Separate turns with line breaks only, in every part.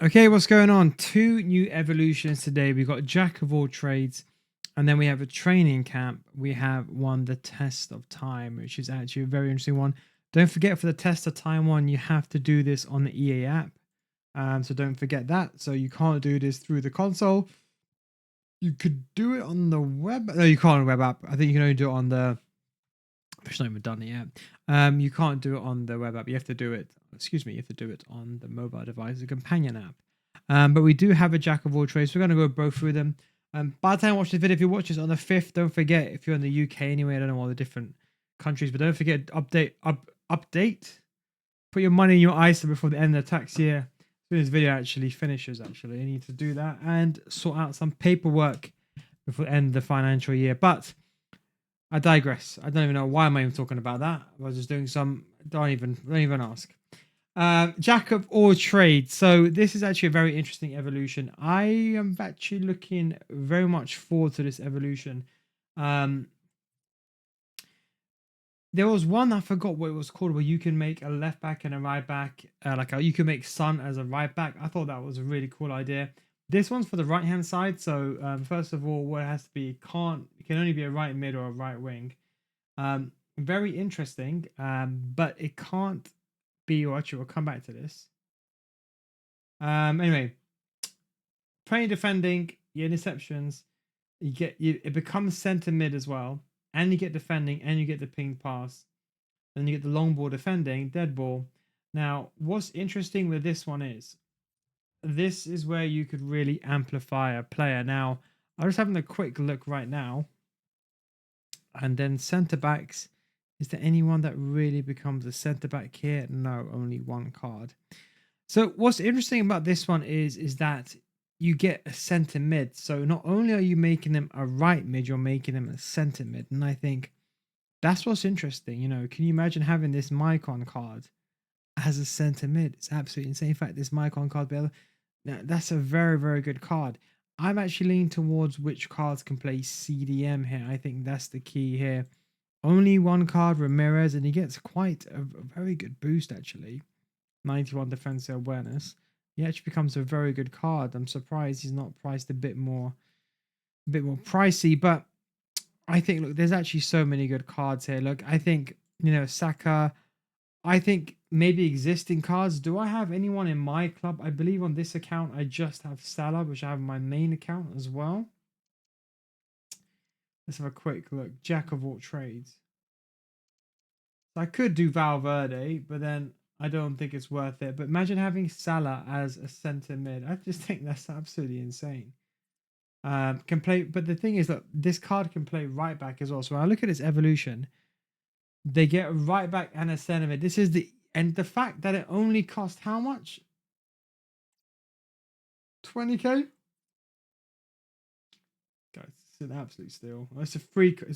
Okay, what's going on? Two new evolutions today. We've got Jack of all trades, and then we have a training camp. We have one, the test of time, which is actually a very interesting one. Don't forget for the test of time one, you have to do this on the EA app. So don't forget that. So you can't do this through the console. You could do it on the web. No, you can't on the web app. I think you can only do it on the. I've not even done it yet. You can't do it on the web app. You have to do it. Excuse me. You have to do it on the mobile device, the companion app. But we do have a jack of all trades. We're going to go both through them. By the time you watch this video, if you watch this on the 5th, don't forget, if you're in the UK anyway, I don't know all the different countries, but don't forget update. Put your money in your ISA before the end of the tax year. As soon as this video actually finishes, you need to do that and sort out some paperwork before the end of the financial year. But I digress. I don't even know why am I even talking about that. I was just doing some. Don't even ask. Jack of all trades. So this is actually a very interesting evolution. I am actually looking very much forward to this evolution. There was one, I forgot what it was called, where you can make a left back and a right back. You can make Son as a right back. I thought that was a really cool idea. This one's for the right hand side. So first of all, what it has to be, it can only be a right mid or a right wing. Very interesting. But it can't be, or actually we'll come back to this. Anyway, playing defending, your interceptions, it becomes center mid as well, and you get defending, and you get the ping pass, then you get the long ball defending, dead ball. Now, what's interesting with this one is, this is where you could really amplify a player. Now, I'm just having a quick look right now, and then center backs. Is there anyone that really becomes a center back here? No, only one card. So what's interesting about this one is that you get a center mid. So not only are you making them a right mid, you're making them a center mid. And I think that's what's interesting. You know, can you imagine having this Mycon card as a center mid? It's absolutely insane. In fact, this Mycon card, that's a very, very good card. I'm actually leaning towards which cards can play CDM here. I think that's the key here. Only one card, Ramirez, and he gets quite a very good boost, actually. 91 defensive awareness. He actually becomes a very good card. I'm surprised he's not priced a bit more pricey, but I think, look, there's actually so many good cards here. Look, I think, Saka, I think maybe existing cards. Do I have anyone in my club? I believe on this account, I just have Salah, which I have on my main account as well. Let's have a quick look. Jack of all trades. So I could do Valverde, but then I don't think it's worth it. But imagine having Salah as a centre mid. I just think that's absolutely insane. Can play, but the thing is that this card can play right back as well. So when I look at its evolution, they get a right back and a centre mid. This is the fact that it only cost how much? 20k. Guys, it's an absolute steal. It's a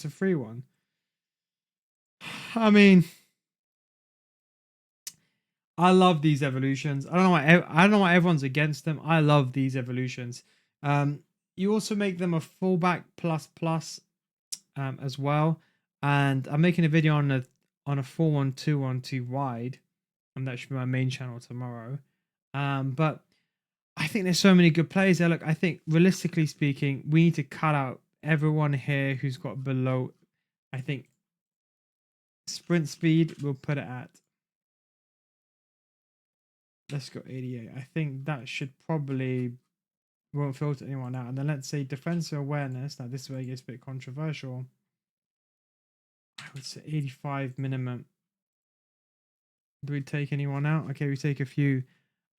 free one. I mean, I love these evolutions. I don't know why everyone's against them. I love these evolutions. You also make them a fullback plus as well. And I'm making a video on a 4-1-2-1-2 wide, and that should be my main channel tomorrow. But I think there's so many good players there. Look, I think realistically speaking, we need to cut out everyone here who's got below. I think sprint speed, we'll put it at. Let's go 88. I think that should probably won't filter anyone out. And then let's say defensive awareness. Now this is where it gets a bit controversial. I would say 85 minimum. Do we take anyone out? Okay, we take a few.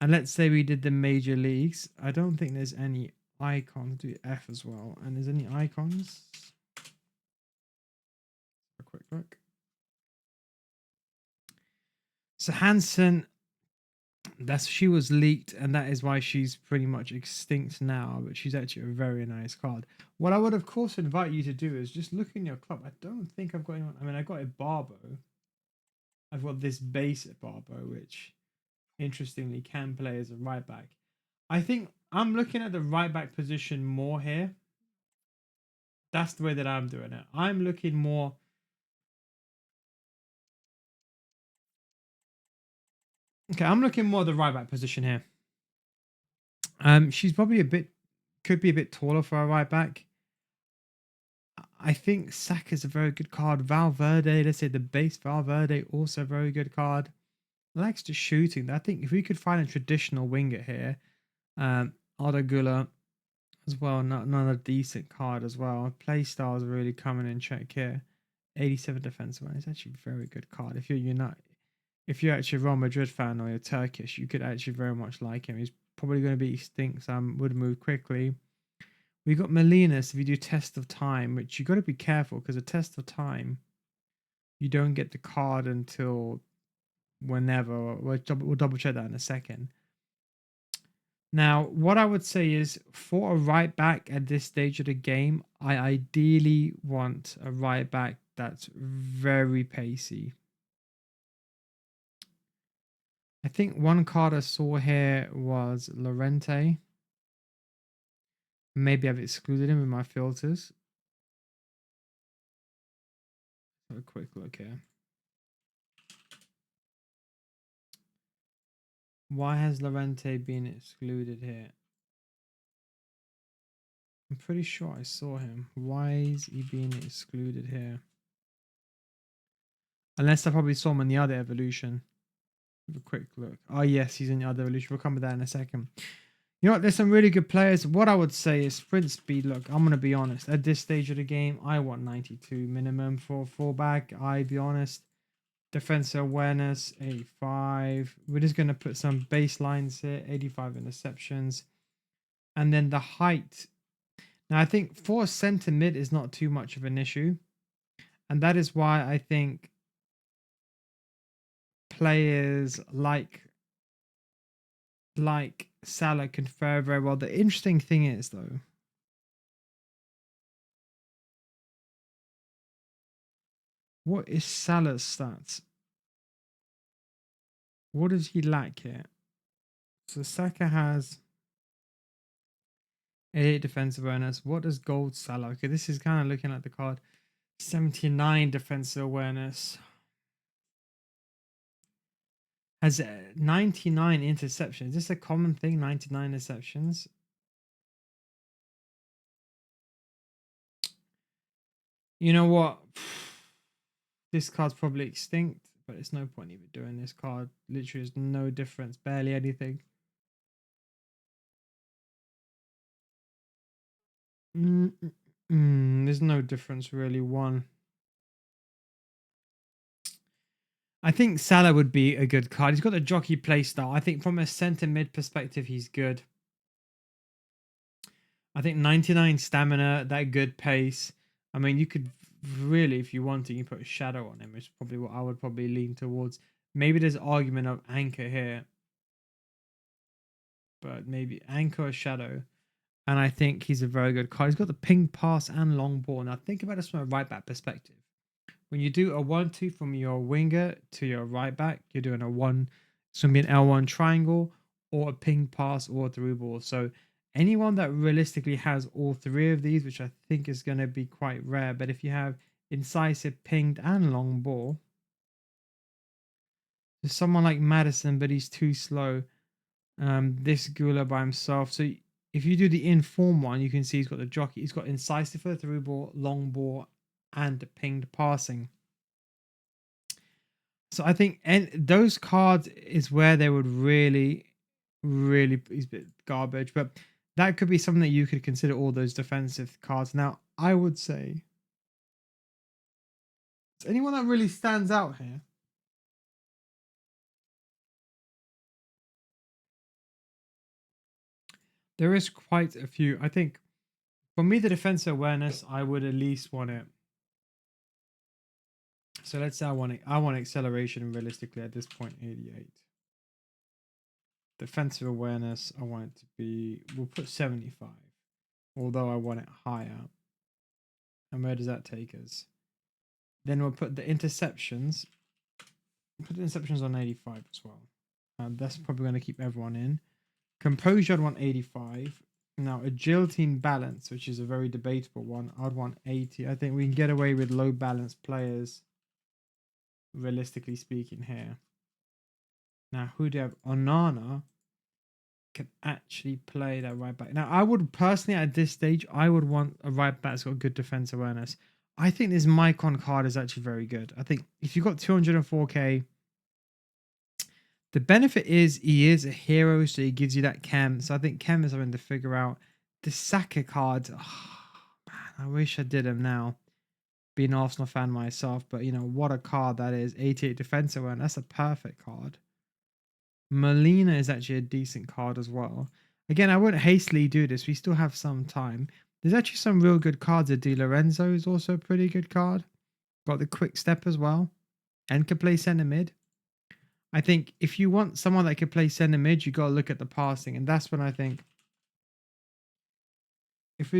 And let's say we did the major leagues. I don't think there's any icons. Do F as well. And there's any icons? A quick look. So Hansen, she was leaked, and that is why she's pretty much extinct now, but she's actually a very nice card. What I would of course invite you to do is just look in your club. I don't think I've got anyone. I mean, I got a Barbo. I've got this base at Barbo, which interestingly can play as a right back. I think I'm looking at the right back position more here. That's the way that I'm doing it. I'm looking more. Okay, I'm looking more at the right back position here. She's probably could be a bit taller for a right back. I think Saka's a very good card. Valverde, let's say the base Valverde, also a very good card. Likes to shooting. I think if we could find a traditional winger here, Arda Güler as well, another decent card as well. Play style is really coming in check here. 87 defensive one. It's actually a very good card. If you're actually a Real Madrid fan or you're Turkish, you could actually very much like him. He's probably going to be stinks. Would move quickly. We got Molinas. If you do test of time, which you got to be careful because a test of time, you don't get the card until whenever. We'll double check that in a second. Now, what I would say is for a right back at this stage of the game, I ideally want a right back that's very pacey. I think one card I saw here was Lorente. Maybe I've excluded him in my filters. Have a quick look here. Why has Lorente been excluded here? I'm pretty sure I saw him. Why is he being excluded here? Unless I probably saw him in the other evolution. Have a quick look. Oh, yes, he's in the other evolution. We'll come to that in a second. You know what? There's some really good players. What I would say is sprint speed. Look, I'm going to be honest. At this stage of the game, I want 92 minimum for fullback. I'll be honest. Defensive awareness, 85. We're just going to put some baselines here. 85 interceptions. And then the height. Now, I think for centre mid is not too much of an issue. And that is why I think players like Salah can fare very well. The interesting thing is, though, what is Salah's stats? What does he lack here? So Saka has 88 defensive awareness. What does gold Salah? Okay, this is kind of looking at the card. 79 defensive awareness. Has 99 interceptions. Is this a common thing? 99 interceptions. You know what? This card's probably extinct, but it's no point even doing this card. Literally, there's no difference. Barely anything. There's no difference really. One. I think Salah would be a good card. He's got the jockey play style. I think from a centre mid perspective, he's good. I think 99 stamina, that good pace. I mean, you could really, if you wanted, you put a shadow on him, which is probably what I would probably lean towards. Maybe there's argument of anchor here, but maybe anchor or shadow. And I think he's a very good card. He's got the ping pass and long ball. Now think about this from a right back perspective. When you do a 1-2 from your winger to your right back, you're doing a 1. It's going to be an L1 triangle or a ping pass or a through ball. So anyone that realistically has all three of these, which I think is going to be quite rare, but if you have incisive, pinged, and long ball, there's someone like Madison, but he's too slow. This Gula by himself. So if you do the inform one, you can see he's got the jockey. He's got incisive for the through ball, long ball, and pinged passing. So I think those cards is where they would really, he's a bit garbage, but that could be something that you could consider all those defensive cards. Now, I would say, is anyone that really stands out here? There is quite a few. I think for me, the defensive awareness, I would at least want it. So let's say I want acceleration realistically at this point, 88. Defensive awareness, I want it to be, we'll put 75. Although I want it higher. And where does that take us? Then we'll put the interceptions. Put the interceptions on 85 as well. That's probably going to keep everyone in. Composure, I'd want 85. Now, agility and balance, which is a very debatable one, I'd want 80. I think we can get away with low balance players, realistically speaking here. Now, who do you have? Onana can actually play that right back. Now, I would personally at this stage, I would want a right back that's got good defense awareness. I think this Mycon card is actually very good. I think if you've got 204k, the benefit is he is a hero, so he gives you that chem. So I think chem is something to figure out. The Saka card, oh, man, I wish I did him now. Being an Arsenal fan myself, but you know what a card that is. 88 defense awareness. That's a perfect card. Molina is actually a decent card as well. Again, I wouldn't hastily do this. We still have some time. There's actually some real good cards. Di Lorenzo is also a pretty good card. Got the quick step as well. And can play centre mid. I think if you want someone that can play centre mid, you got to look at the passing. And that's when I think if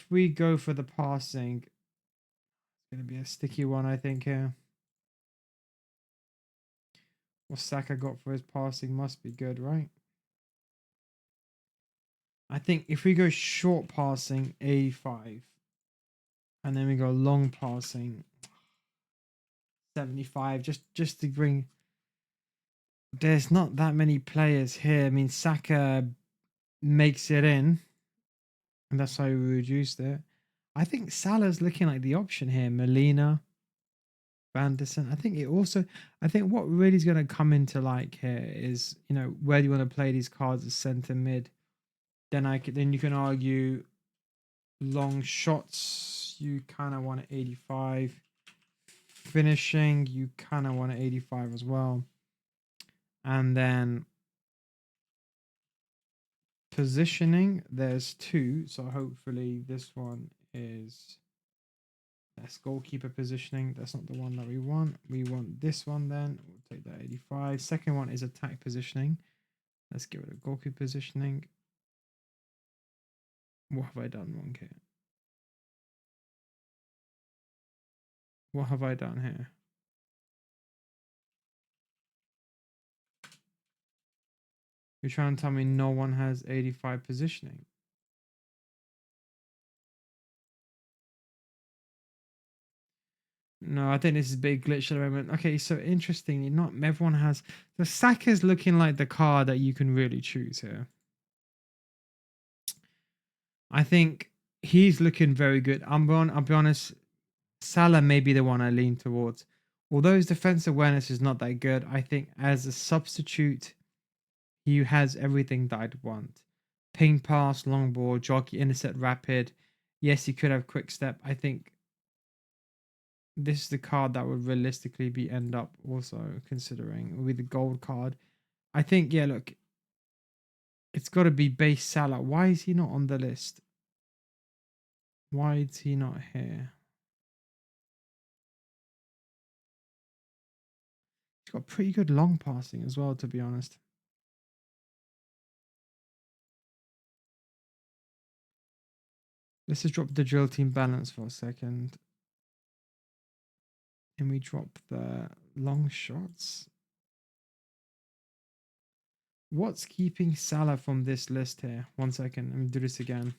we go for the passing, it's going to be a sticky one, I think, here. What Saka got for his passing must be good, right? I think if we go short passing, 85. And then we go long passing, 75. Just to bring... There's not that many players here. I mean, Saka makes it in. And that's why we reduced it. I think Salah's looking like the option here. Molina, Vanderson. I think what really is going to come into like here is, you know, where do you want to play these cards as centre mid? Then you can argue long shots. You kind of want an 85. Finishing, you kind of want an 85 as well. And then positioning, there's two. So hopefully this one is... That's goalkeeper positioning. That's not the one that we want. We want this one then. We'll take that 85. Second one is attack positioning. Let's get rid of goalkeeper positioning. What have I done wrong here? What have I done here? You're trying to tell me no one has 85 positioning? No, I think this is a big glitch at the moment. Okay, so interestingly, not everyone has... The Saka's looking like the card that you can really choose here. I think he's looking very good. I'll be honest, Salah may be the one I lean towards. Although his defense awareness is not that good, I think as a substitute, he has everything that I'd want. Ping pass, long ball, jockey, intercept, rapid. Yes, he could have quick step. I think this is the card that would realistically be end up also considering with the gold card. I think, yeah, look, it's got to be base Salah. Why is he not on the list? Why is he not here? He's got pretty good long passing as well, to be honest. Let's just drop the drill team balance for a second. And we drop the long shots. What's keeping Salah from this list here? 1 second. Let me do this again.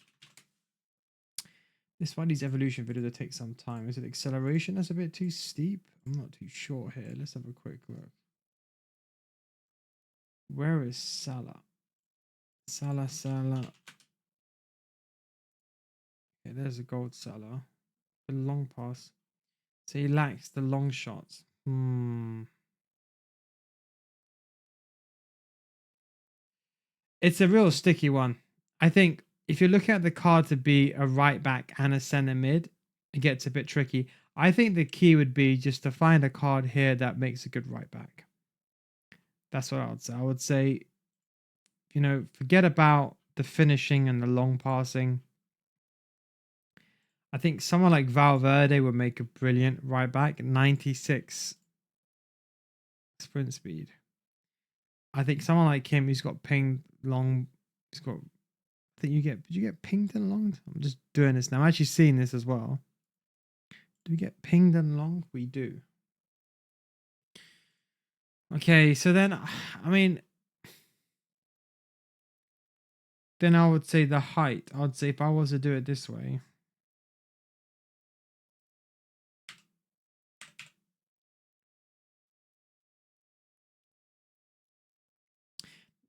This one, these evolution videos, that take some time. Is it acceleration that's a bit too steep? I'm not too sure here. Let's have a quick look. Where is Salah? Salah. Okay, there's a gold Salah. The long pass. So he lacks the long shots. It's a real sticky one. I think if you're looking at the card to be a right back and a centre mid, it gets a bit tricky. I think the key would be just to find a card here that makes a good right back. That's what I would say. I would say, you know, forget about the finishing and the long passing. I think someone like Valverde would make a brilliant right back. 96 sprint speed. I think someone like him who's got pinged long, he's got... I think did you get pinged and long? I'm just doing this now. I'm actually seeing this as well. Do we get pinged and long? We do. Okay, so then, I mean, then I would say the height. I would say if I was to do it this way.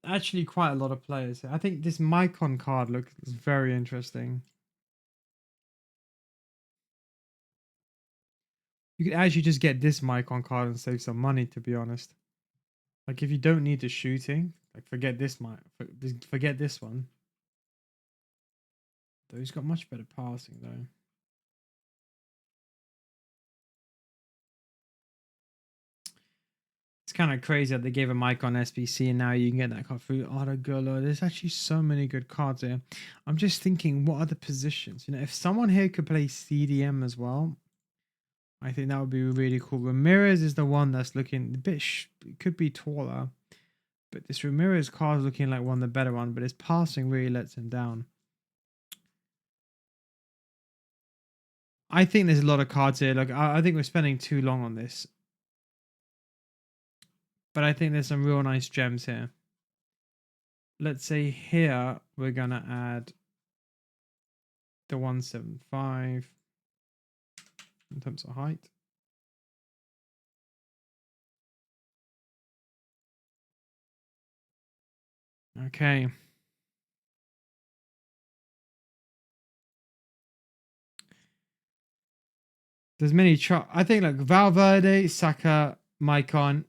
actually quite a lot of players. I think this Mycon card looks very interesting. You could actually just get this Mycon card and save some money, to be honest. Like if you don't need the shooting, like forget this forget this one. Though he's got much better passing though. It's kind of crazy that they gave a Mycon SBC and now you can get that card through Aragolo. There's actually so many good cards here. I'm just thinking, what are the positions? You know, if someone here could play CDM as well, I think that would be really cool. Ramirez is the one that's looking a bit, could be taller, but this Ramirez card is looking like one of the better ones, but his passing really lets him down. I think there's a lot of cards here. Like, I think we're spending too long on this, but I think there's some real nice gems here. Let's say here we're gonna add the 175 in terms of height. Okay. There's many I think like Valverde, Saka, Mycon,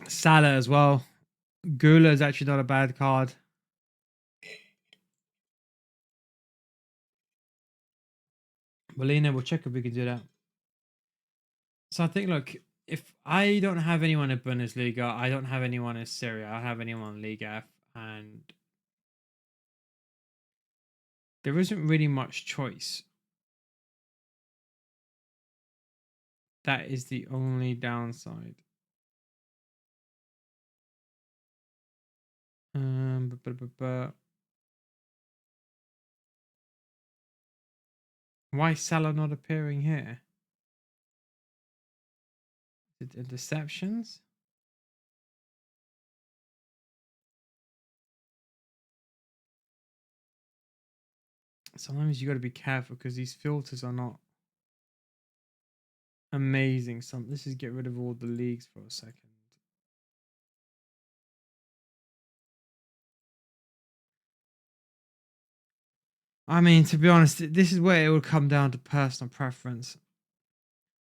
Salah as well. Gula is actually not a bad card. Molina, we'll check if we can do that. So I think, look, if I don't have anyone in Bundesliga, I don't have anyone in Serie, I have anyone in Liga F, and there isn't really much choice. That is the only downside. Why is Salah not appearing here? Is it interceptions? Sometimes you got to be careful because these filters are not amazing. This is get rid of all the leagues for a second. I mean, to be honest, this is where it will come down to personal preference.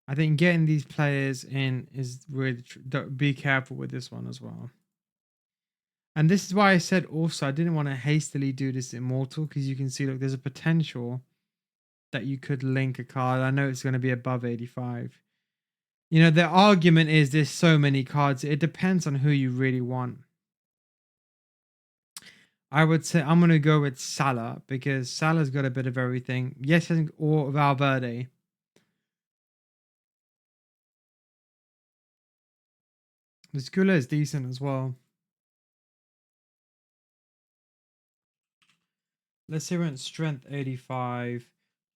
I think getting these players in is really be careful with this one as well. And this is why I said also I didn't want to hastily do this immortal because you can see, look, there's a potential that you could link a card. I know it's going to be above 85. You know, the argument is there's so many cards. It depends on who you really want. I would say I'm going to go with Salah because Salah's got a bit of everything. Yes, I think, or Valverde. The Skula is decent as well. Let's say we went strength 85.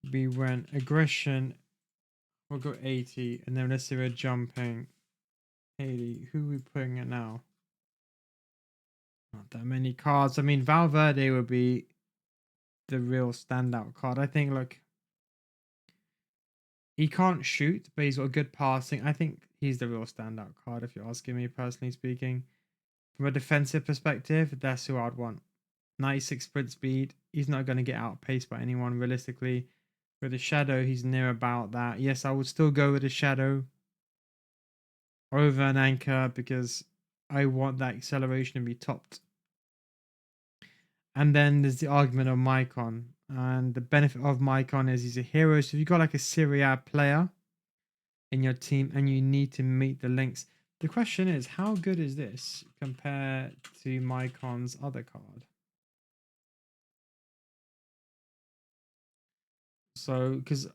We went aggression. We'll go 80. And then let's say we're jumping 80. Who are we putting it now? Not that many cards. I mean, Valverde would be the real standout card. I think, look, he can't shoot, but he's got good passing. I think he's the real standout card, if you're asking me, personally speaking. From a defensive perspective, that's who I'd want. 96 sprint speed. He's not going to get outpaced by anyone realistically. With the shadow, he's near about that. Yes, I would still go with the shadow over an anchor because I want that acceleration to be topped. And then there's the argument of Mycon. And the benefit of Mycon is he's a hero. So if you've got like a Serie A player in your team and you need to meet the links, the question is, how good is this compared to Mycon's other card? So, because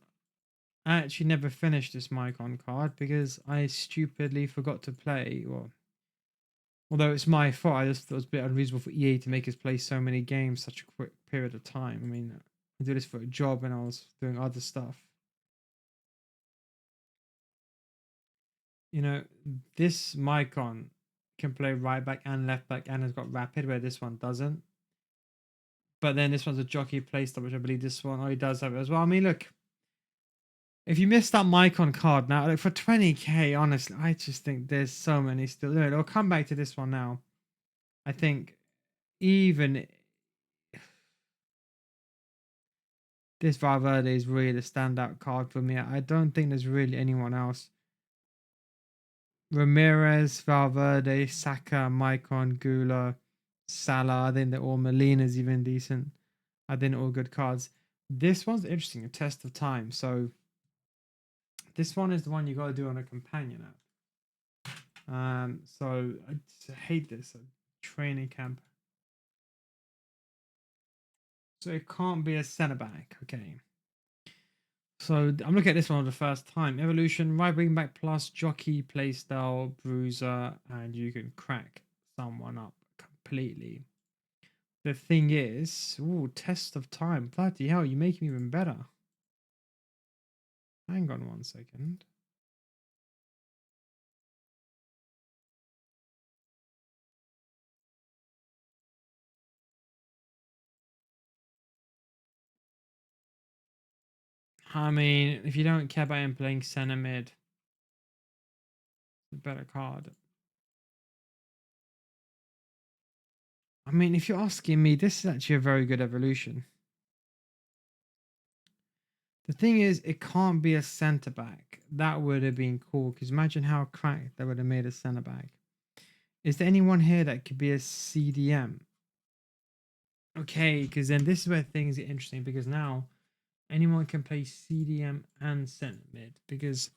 I actually never finished this Mycon card because I stupidly forgot to play. Well, although it's my fault, I just thought it was a bit unreasonable for EA to make us play so many games such a quick period of time. I mean, I do this for a job and I was doing other stuff. You know, this Mycon can play right back and left back and has got rapid, where this one doesn't. But then this one's a jockey playstyle, which I believe this one, oh, he does have it as well. I mean, look, If you missed that Mycon card now, like for 20k, honestly, I just think there's so many still. Look, I'll come back to this one now. I think even this Valverde is really the standout card for me. I don't think there's really anyone else. Ramirez, Valverde, Saka, Mycon, Gula, Salah. I think they're all Molina's even decent. I think all good cards. This one's interesting, a test of time. So this one is the one you got to do on a companion app. So I hate this training camp. So it can't be a centre back. Okay. So I'm looking at this one for the first time. Evolution, right wing back plus jockey, playstyle, bruiser, and you can crack someone up completely. The thing is, ooh, test of time. Bloody hell, you make me even better. Hang on 1 second. I mean, if you don't care about him playing centre mid, a better card. I mean, if you're asking me, this is actually a very good evolution. The thing is, it can't be a centre back. That would have been cool, because imagine how cracked that would have made a centre back. Is there anyone here that could be a CDM? Okay, because then this is where things get interesting, because now anyone can play CDM and centre mid, because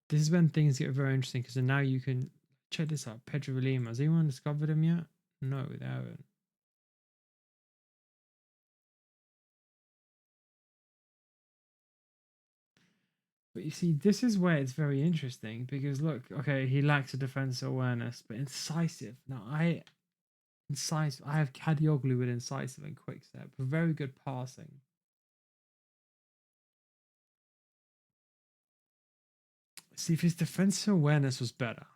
this is when things get very interesting, because then now you can check this out. Pedro Lima. Has anyone discovered him yet? No, they haven't. But you see, this is where it's very interesting, because look, okay, he lacks a defensive awareness, but incisive. Now, incisive. I have Kadioglu with incisive and quick step. Very good passing. See, if his defensive awareness was better,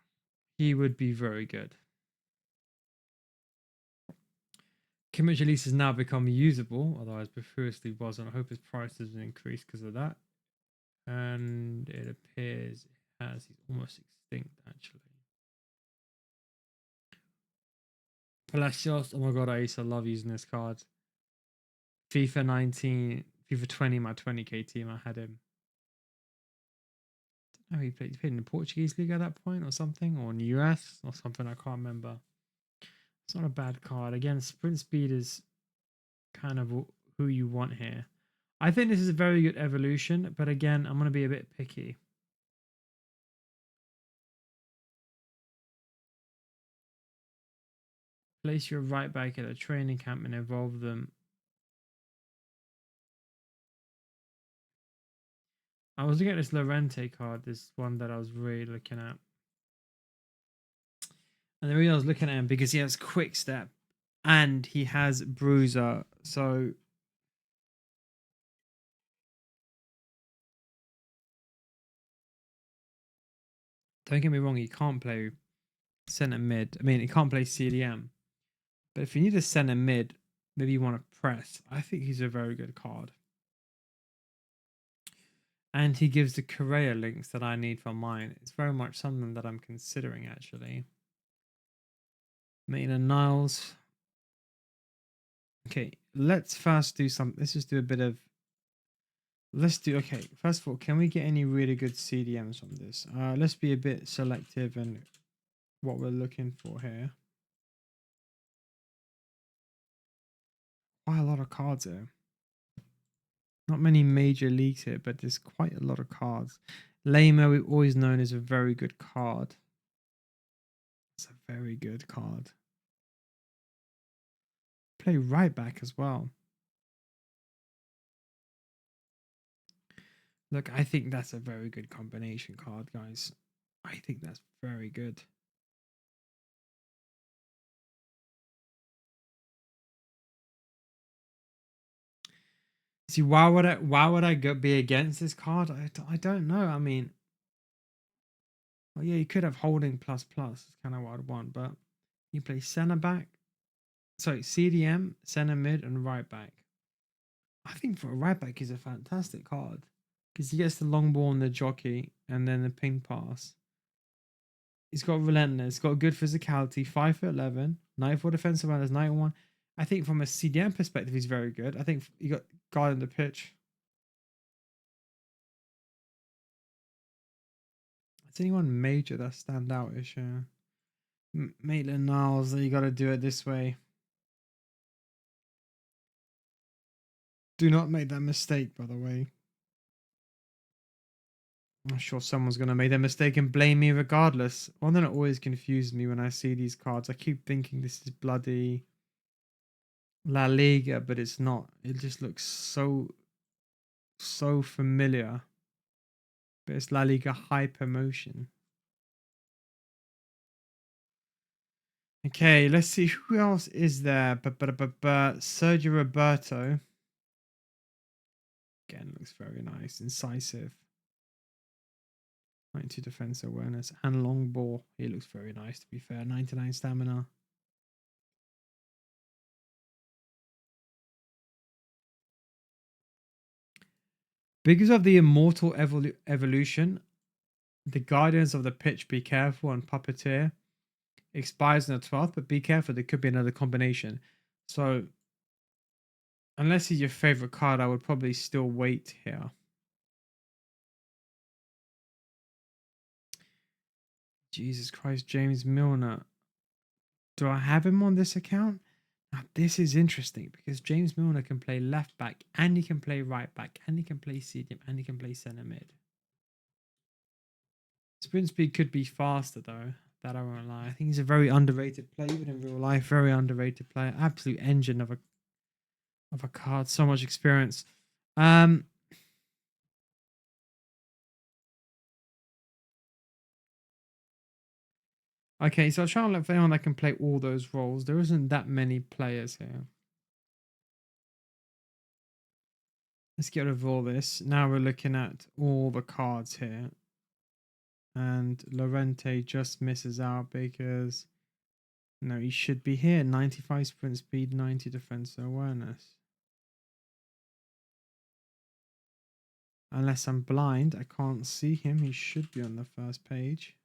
he would be very good. Kimmich at least has now become usable, although as previously wasn't. I hope his price doesn't increase because of that. And it appears it has. He's almost extinct, actually. Palacios. Oh my god, I used to love using this card. FIFA 19, FIFA 20, my 20k team, I had him. I don't know, he played in the Portuguese league at that point or something, or in the US or something, I can't remember. It's not a bad card. Again, sprint speed is kind of who you want here. I think this is a very good evolution, but again, I'm going to be a bit picky. Place your right back at a training camp and evolve them. I was looking at this Lorente card, this one that I was really looking at. And the reason I was looking at him because he has quick step and he has bruiser. So don't get me wrong, he can't play center mid. I mean, he can't play CDM. But if you need a center mid, maybe you want to press. I think he's a very good card. And he gives the Correa links that I need for mine. It's very much something that I'm considering, actually. Maitland Niles. Okay, let's first do some. Let's just do a bit of. Let's do. Okay, first of all, can we get any really good CDMs from this? Let's be a bit selective in what we're looking for here. Quite a lot of cards here. Not many major leagues here, but there's quite a lot of cards. Lamo, we've always known is a very good card. It's a very good card. Play right back as well. Look, I think that's a very good combination card, guys. I think that's very good. See, why would I go be against this card? I don't know. I mean, well, yeah, you could have holding plus plus. It's kind of what I'd want, but you play center back. Sorry, CDM, center mid, and right back. I think for a right back is a fantastic card. Because he gets the long ball and the jockey and then the ping pass. He's got relentless, got good physicality, 5'11", 94 defensive awareness, 91. I think from a CDM perspective, he's very good. I think he got guarding the pitch. Is anyone major that stand out ish? Maitland Niles, you got to do it this way. Do not make that mistake, by the way. I'm sure someone's going to make that mistake and blame me regardless. One thing that always confuses me when I see these cards, I keep thinking this is bloody La Liga, but it's not. It just looks so familiar. But it's La Liga Hypermotion. Okay, let's see who else is there. Sergio Roberto. Again, looks very nice. Incisive. 92 defense awareness and long ball. He looks very nice, to be fair. 99 stamina. Because of the immortal evolution, the guardians of the pitch, be careful, and puppeteer expires on the 12th, but be careful, there could be another combination. So unless he's your favorite card, I would probably still wait here. Jesus Christ, James Milner. Do I have him on this account? Now, this is interesting because James Milner can play left back and he can play right back and he can play CDM and he can play centre mid. Sprint speed could be faster though. That I won't lie. I think he's a very underrated player, even in real life. Very underrated player. Absolute engine of a card. So much experience. Okay, so I'll try and look for anyone that can play all those roles. There isn't that many players here. Let's get rid of all this. Now we're looking at all the cards here. And Lorente just misses out because no, he should be here. 95 sprint speed, 90 defense awareness. Unless I'm blind, I can't see him. He should be on the first page.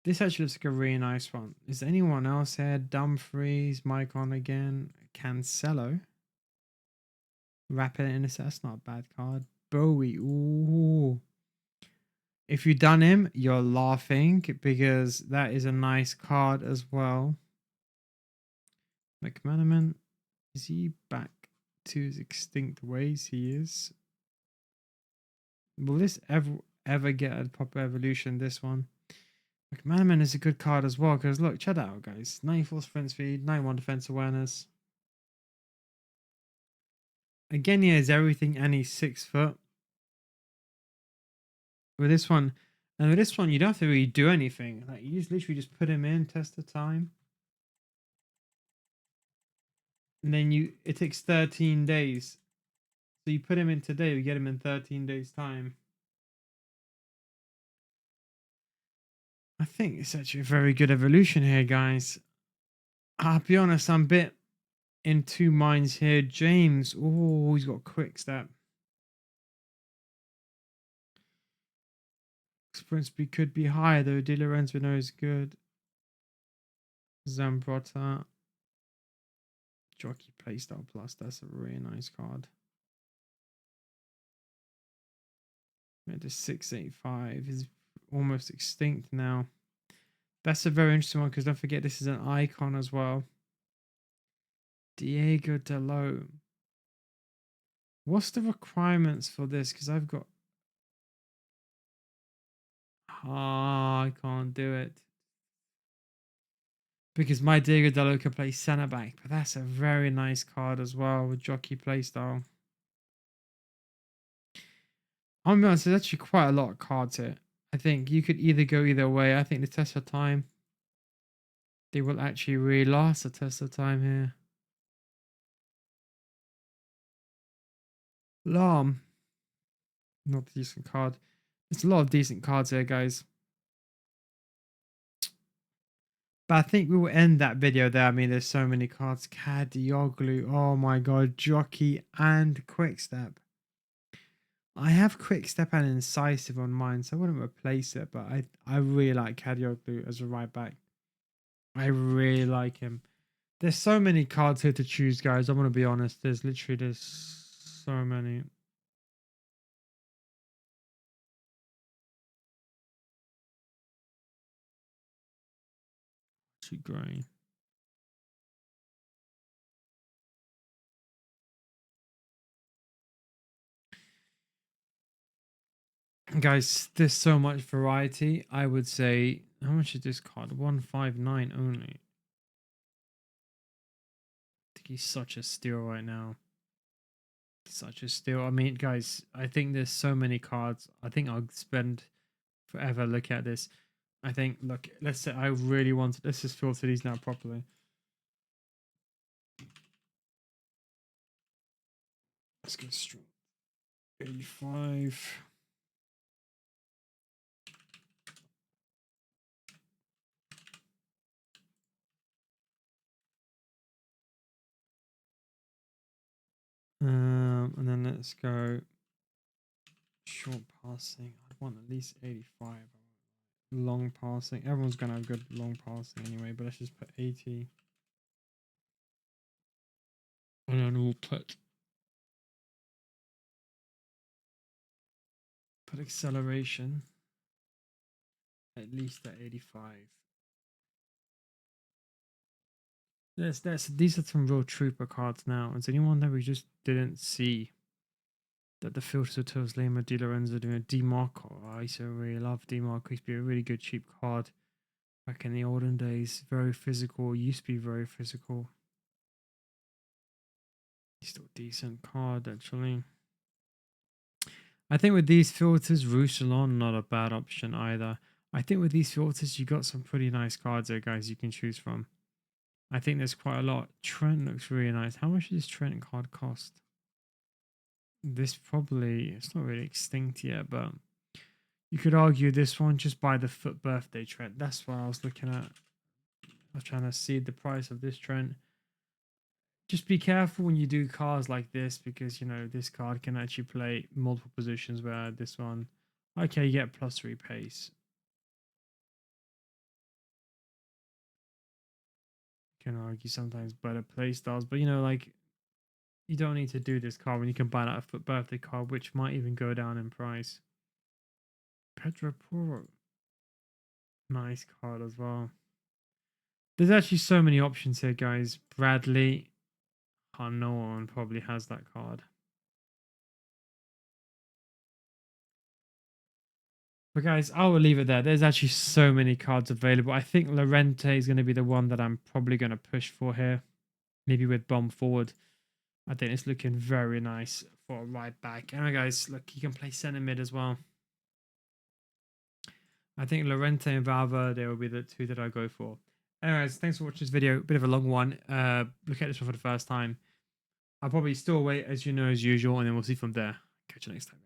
This actually looks like a really nice one. Is there anyone else here? Dumfries, Mike on again. Cancelo. Rapid Intercept. That's not a bad card. Bowie. Ooh. If you've done him, you're laughing because that is a nice card as well. McManaman. Is he back to his extinct ways? He is. Will this ever get a proper evolution? This one. McManaman is a good card as well because look, check that out, guys. 94 sprint speed, 91 defense awareness. Again, he has everything and he's 6 foot. With this one, and with this one, you don't have to really do anything. Like you just literally just put him in, test the time, and then it takes 13 days. So you put him in today, we get him in 13 days time. I think it's actually a very good evolution here, guys. I'll be honest, I'm a bit in two minds here. James, oh, he's got quick step. Sprint speed could be higher though. Di Lorenzo is good. Zambrotta. Jockey Playstyle Plus. That's a really nice card. Made a 685. Is almost extinct now. That's a very interesting one because don't forget this is an icon as well. Diego Dalot. What's the requirements for this? Because I've got. I can't do it. Because my Diego Dalot can play centre back, but that's a very nice card as well with jockey playstyle. I'm be honest, there's actually quite a lot of cards here. I think you could either go either way. I think the test of time, they will actually really last the test of time here. Alarm. Not a decent card. There's a lot of decent cards here, guys. But I think we will end that video there. I mean, there's so many cards. Kadioglu, oh my god, Jockey and Quickstep. I have Quickstep and Incisive on mine, so I wouldn't replace it, but I really like Kadioglu as a right back. I really like him. There's so many cards here to choose, guys. I'm gonna be honest. There's so many. Too grey. Guys, there's so much variety. I would say, how much is this card? 159 only. I think he's such a steal right now. Such a steal. I mean, guys, I think there's so many cards. I think I'll spend forever looking at this. I think, look, let's say I really want. Let's just filter these now properly. Let's go straight. 85. And then let's go short passing. I want at least 85. Long passing. Everyone's gonna have good long passing anyway, but let's just put 80. And then we'll put acceleration at least at 85. These are some real trooper cards now. Is anyone that we just didn't see? That the filters of Tools Lima, Di Lorenzo, doing DiMarco. I used to really love DiMarco. He used to be a really good cheap card back in the olden days. Very physical. Used to be very physical. He's still a decent card actually. I think with these filters, Roussillon not a bad option either. I think with these filters, you got some pretty nice cards there, guys. You can choose from. I think there's quite a lot. Trent looks really nice. How much does this Trent card cost? This probably, it's not really extinct yet, but you could argue this one just by the foot birthday Trent. That's what I was looking at. I was trying to see the price of this Trent. Just be careful when you do cards like this because, you know, this card can actually play multiple positions where this one, okay, you get +3 pace. You can argue sometimes better play styles, but, you know, like, you don't need to do this card when you can buy that a foot birthday card, which might even go down in price. Pedro Porro. Nice card as well. There's actually so many options here, guys. Bradley. Oh, no one probably has that card. But guys, I will leave it there. There's actually so many cards available. I think Lorente is going to be the one that I'm probably going to push for here. Maybe with bomb forward. I think it's looking very nice for a right back. Anyway, guys, look, you can play centre mid as well. I think Lorente and Valverde will be the two that I go for. Anyways, thanks for watching this video. Bit of a long one. Look at this one for the first time. I'll probably still wait, as you know, as usual, and then we'll see from there. Catch you next time.